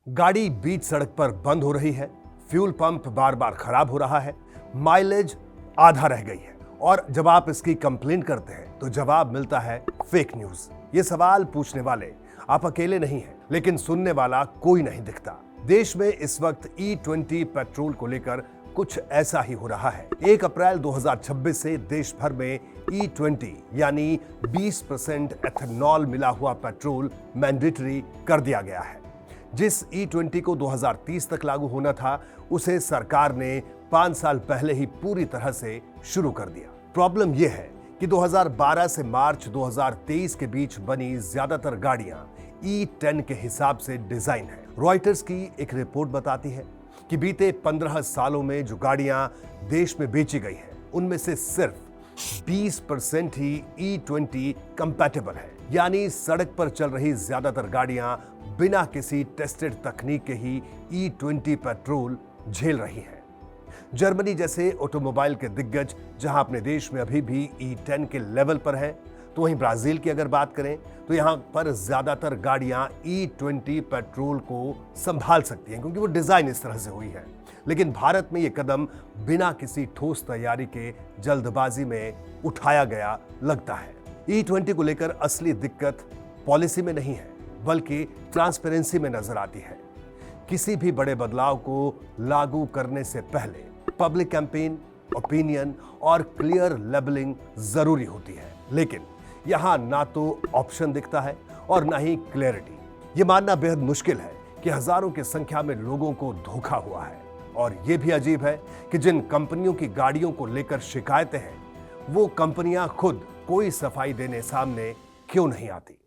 गाड़ी बीच सड़क पर बंद हो रही है, फ्यूल पंप बार बार खराब हो रहा है, माइलेज आधा रह गई है और जब आप इसकी कंप्लेन करते हैं तो जवाब मिलता है फेक न्यूज। ये सवाल पूछने वाले आप अकेले नहीं हैं, लेकिन सुनने वाला कोई नहीं दिखता। देश में इस वक्त E20 पेट्रोल को लेकर कुछ ऐसा ही हो रहा है। 1 अप्रैल 2026 से देश भर में E20 यानी 20% एथेनॉल मिला हुआ पेट्रोल मैंडेटरी कर दिया गया है। जिस E20 को 2030 तक लागू होना था, उसे सरकार ने 5 साल पहले ही पूरी तरह से शुरू कर दिया। प्रॉब्लम यह है कि 2012 से मार्च 2023 के बीच बनी ज्यादातर गाड़ियां E10 के हिसाब से डिजाइन है। रॉयटर्स की एक रिपोर्ट बताती है कि बीते 15 सालों में जो गाड़ियां देश में बेची गई हैं, उनमें से सिर्फ 20% ही E20 कंपैटिबल है, यानी सड़क पर चल रही ज्यादातर गाड़ियां बिना किसी टेस्टेड तकनीक के ही E20 पेट्रोल झेल रही हैं। जर्मनी जैसे ऑटोमोबाइल के दिग्गज जहां अपने देश में अभी भी E10 के लेवल पर है, तो वहीं ब्राजील की अगर बात करें तो यहां पर ज्यादातर गाड़ियां E20 पेट्रोल को संभाल सकती हैं, क्योंकि वो डिजाइन इस तरह से हुई है। लेकिन भारत में यह कदम बिना किसी ठोस तैयारी के जल्दबाजी में उठाया गया लगता है। E20 को लेकर असली दिक्कत पॉलिसी में नहीं है, बल्कि ट्रांसपेरेंसी में नजर आती है। किसी भी बड़े बदलाव को लागू करने से पहले पब्लिक कैंपेन, ओपिनियन और क्लियर लेबलिंग जरूरी होती है, लेकिन यहां ना तो ऑप्शन दिखता है और ना ही क्लैरिटी। यह मानना बेहद मुश्किल है कि हजारों की संख्या में लोगों को धोखा हुआ है। और यह भी अजीब है कि जिन कंपनियों की गाड़ियों को लेकर शिकायतें हैं, वो कंपनियां खुद कोई सफाई देने सामने क्यों नहीं आती।